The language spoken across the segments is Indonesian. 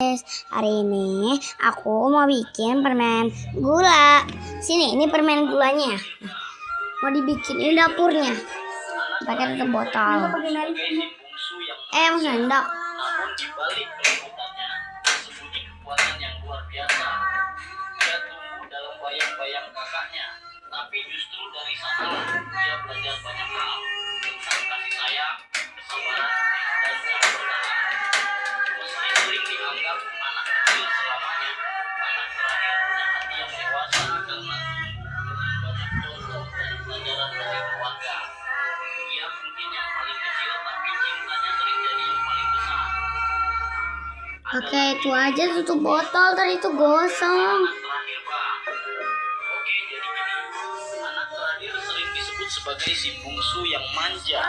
guys, hari ini aku mau bikin permen gula. Sini, ini permen gulanya. Mau dibikin, ini dapurnya. Pakai tutup botol. Mau sendok. Namun dibalik kelebutannya tersembunyi kekuatan yang luar biasa. Dia tumbuh dalam bayang-bayang kakaknya, tapi justru dari sanalah dia belajar banyak hal tentang kasih sayang, kesabaran, dan cara bertahan. Meski sering dianggap anak kecil selamanya, anak terakhir punya hati yang dewasa karena dengan banyak contoh dan pelajaran dari keluarga. Dia mungkin yang paling kecil, tapi cintanya sering jadi yang paling besar. Oke, itu aja tutup botol, tadi itu gosong. Anak terakhir, Bang. Oke, jadi gini. Anak terakhir sering disebut sebagai si bungsu yang manja.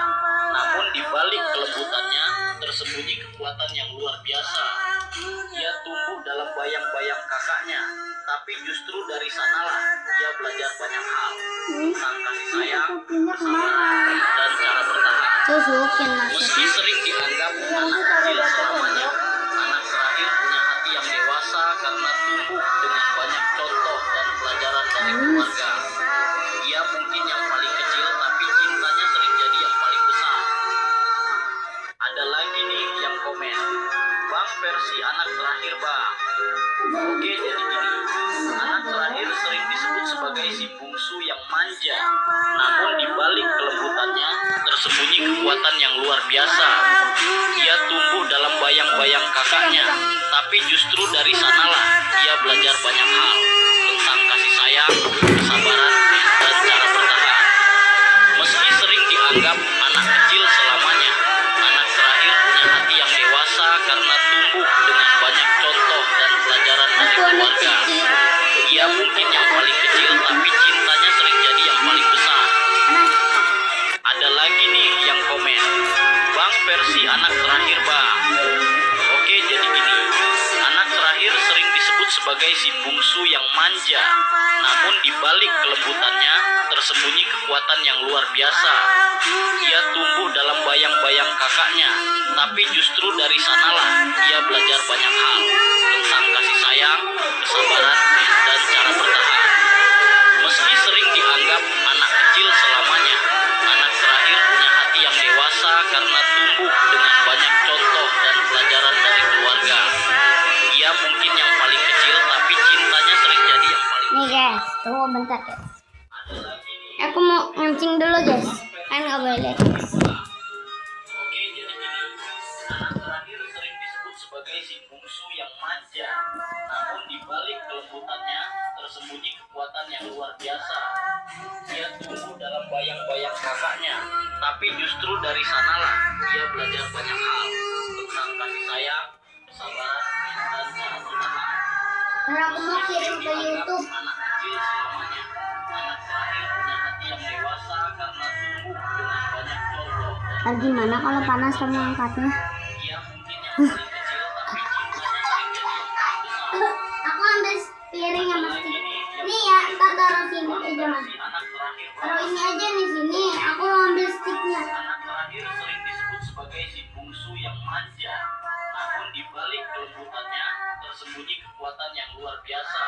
Namun di balik kelembutannya tersembunyi kekuatan yang luar biasa. Dia tumbuh dalam bayang-bayang kakaknya, tapi justru dari sanalah dia belajar banyak hal tentang kasih sayang, kesabaran, dan cara bertahan. Tusukin Meski maksudnya. sering dianggap anak kecil selamanya, anak terakhir punya hati yang dewasa karena tumbuh dengan banyak contoh dan pelajaran dari keluarga. Dia mungkin yang paling kecil, tapi cintanya sering jadi yang paling besar. Ada lagi nih yang komen, Bang versi anak terakhir, Bang. Oke, jadi gini. Anak terakhir sering disebut sebagai si bungsu yang manja. Namun di balik kelembutannya tersembunyi kekuatan yang luar biasa. Dia tumbuh dalam bayang-bayang kakaknya, tapi justru dari sanalah dia belajar banyak hal tentang kasih sayang, kesabaran, dan cara bertahan. Meski sering dianggap anak kecil selamanya, anak terakhir punya hati yang dewasa karena tumbuh dengan banyak contoh dan pelajaran dari keluarga. Dia mungkin yang paling kecil, tapi cintanya sering jadi yang paling besar. Ada lagi nih yang komen, Bang versi anak terakhir, Bang. Oke, jadi gini. Anak terakhir sering disebut sebagai si bungsu yang manja. Namun di balik kelembutannya tersembunyi kekuatan yang luar biasa. Dia tumbuh dalam bayang-bayang kakaknya, tapi justru dari sanalah dia belajar banyak hal tentang kasih sayang, kesabaran, dan cara bertahan. Meski sering dianggap anak kecil selamanya, anak terakhir punya hati yang dewasa karena tumbuh dengan banyak contoh dan pelajaran dari keluarga. Dia mungkin yang paling kecil, tapi cintanya sering jadi yang paling Nih guys, tunggu bentar guys. Aku mau ngencing dulu guys. Kan nggak boleh lihat guys. Oke, jadi gini. Anak terakhir sering disebut sebagai si bungsu yang manja. Namun di balik kelembutannya tersembunyi kekuatan yang luar biasa. Dia tumbuh dalam bayang-bayang kakaknya, tapi justru dari sanalah dia belajar banyak hal tentang kasih sayang, kesabaran, dan cara bertahan. Karena aku mau kirim ke YouTube. Anak kecil selamanya, anak terakhir punya hati yang dewasa karena tumbuh dengan banyak contoh. Ntar gimana kalau panas kamu angkatnya? Dia mungkin yang paling kecil, tapi cintanya sering jadi yang paling besar. Aku ambil piring sama stick. Nih ya, ntar taruh sini aja mas. Si anak terakhir, Taruh ini aja nih sini. Aku mau ambil sticknya. anak terakhir sering disebut sebagai si bungsu yang manja. Namun di balik kelembutannya tersembunyi kekuatan yang luar biasa.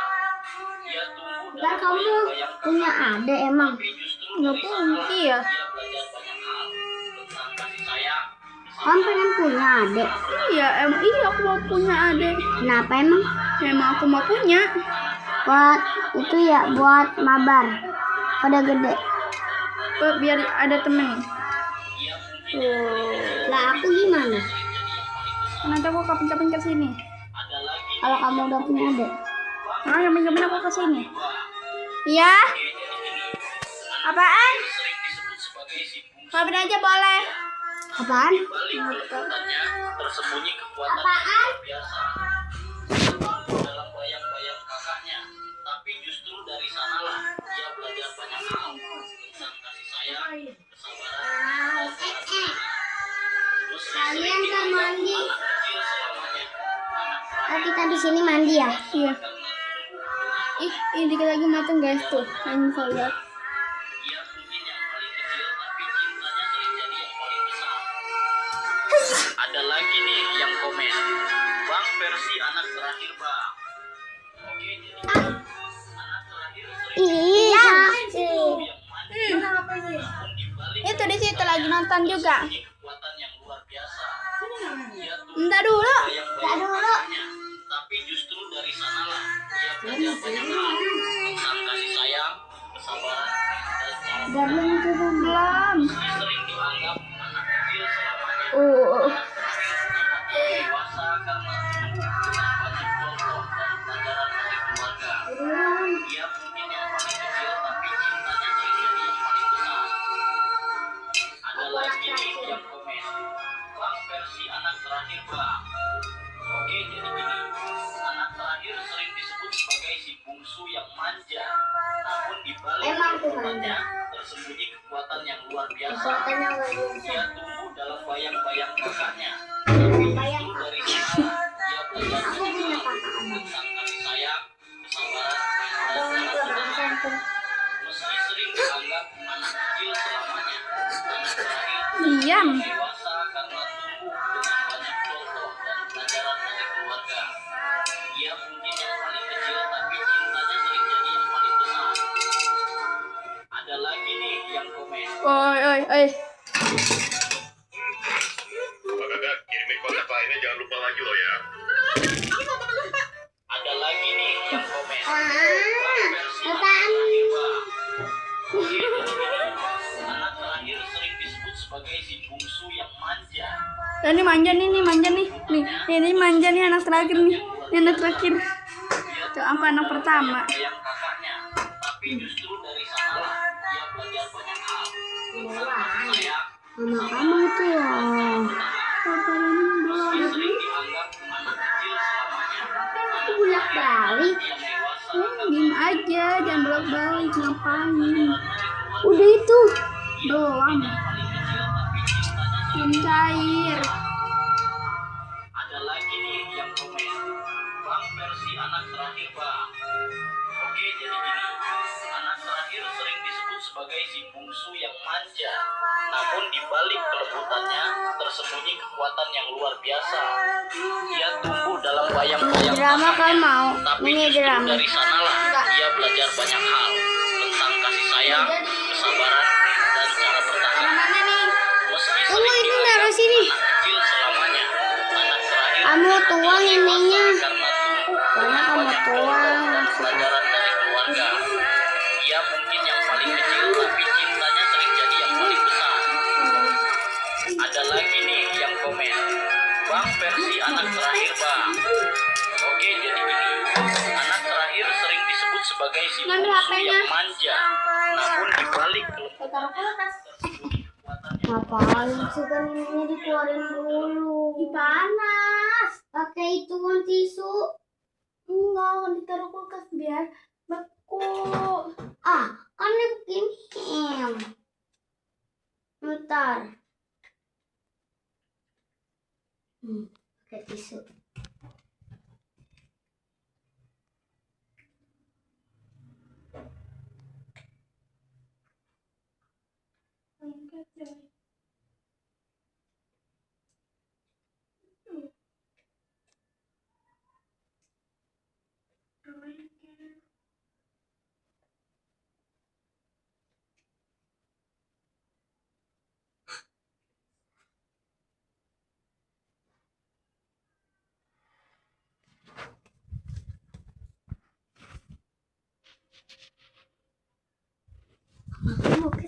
Dia tumbuh Ntar dalam kamu bayang-bayang punya kakaknya, adik emang? tapi justru Nggak dari punya, sanalah iya. dia belajar banyak hal tentang kasih sayang, Kamu pengen punya adik? Iya, iya aku mau punya adik. Kenapa emang? Emang aku mau punya. Buat itu ya, buat mabar. Pada gede. Biar ada temen. Lah aku gimana? Nanti aku kapan-kapan ke sini. Kalau kamu udah punya adik? Ah, kapan-kapan aku ke sini. Iya? Apaan? sering disebut sebagai si bungsu. Kapan aja boleh. Apaan? Balik kelembutannya tersembunyi kekuatan Apaan? yang luar biasa. Tumbuh dalam bayang-bayang kakaknya, tapi justru dari sanalah dia belajar banyak hal tentang kasih sayang, kesabaran, dan cara bertahan. Meski Kalian sering kan dianggap mandi. anak kecil selamanya, anak Nah, kita di sini mandi ya. Iya. Ih, ini dikit lagi matang guys tuh. Ini saya lihat. dia mungkin yang paling kecil, tapi cintanya sering jadi yang paling besar. Ada lagi nih yang komen, Bang versi anak terakhir bang. Oke, jadi anak terakhir sering Iya. yang manja namun dibalik Itu di situ lagi nonton juga. kekuatan yang luar biasa. Ia tuh Entar dulu. bayang-bayang tapi justru dari sanalah ia belajar banyak hal tentang kasih sayang, kesabaran, dan cara Belum. meski sering dianggap anak kecil selamanya. Oh. Dewasa karena dengan banyak contoh dan pelajaran dari keluarga. Ia mungkin yang paling kecil tapi cintanya sering jadi yang paling besar. Ada lagi nih yang komen, bang versi anak terakhir bang. Oke, jadi gini, anak terakhir sering disebut sebagai si bungsu yang manja. Namun di balik Emang tuh kelembutannya tersembunyi kekuatan yang luar biasa. Ia tumbuh dalam bayang-bayang kakaknya. Tapi justru dari sana ia belajar banyak hal tentang kasih sayang, kesabaran, dan cara bertahan. Meski sering dianggap anak kecil selamanya, anak terakhir Diam. dewasa karena tumbuh dengan banyak contoh dan pelajaran dari keluarga. Ia mungkin yang paling kecil tapi cintanya sering jadi yang paling besar. Ada lagi nih yang komen. Oi. Pak Kakak, kirimin kontak lainnya jangan lupa lagi loh ya. Ada lagi nih yang komen. Versi anak apaan? terakhir bang. Oke, jadi gini, anak terakhir sering disebut sebagai si bungsu yang manja. Dan ini manja nih. Nih, ini manja nih anak terakhir nih. Ini anak terakhir. Tuh apa anak pertama? Yang kakaknya, tapi justru dari sanalah ia belajar banyak hal tentang kasih sayang, Mama kamu itu loh. meski sering dianggap anak kecil selamanya. Anak Bolak balik. yang dewasa Diem aja, jangan bolak-balik ngapain? Udah itu. Doang. paling kecil tapi cintanya Belum cair. ada lagi nih yang komen. Bang versi anak terakhir bang. Oke, jadi gini, anak terakhir sering disebut sebagai si bungsu yang manja. Namun di balik kelembutannya tersembunyi kekuatan yang luar biasa. Ia tumbuh dalam bayang-bayang Drama kan kakaknya. mau. Tapi Ini justru drama. dari sanalah ia belajar banyak hal tentang kasih sayang, kesabaran, dan cara bertahan. Mana nih? Meski Tunggu, sering ini dianggap naruh sini. anak kecil selamanya, anak terakhir Kamu tuang dewasa ininya. karena tumbuh Soalnya dengan kamu banyak tuang. contoh dan pelajaran dari keluarga. Ia mungkin yang paling kecil tapi cintanya sering jadi yang paling besar. Ada lagi nih yang komen, bang versi anak terakhir bang. Oke, jadi gini, anak terakhir sering disebut sebagai si Ngambil bungsu HP-nya. yang manja. Namun di balik kelembutan tersembunyi kekuatan yang Ngapain sih kan ininya dikeluarin dulu? Panas. Pakai itu kan tisu. Enggak, ditaruh kulkas biar beku. Ah, kan ini begini. Ntar. Pakai tisu. Mau ke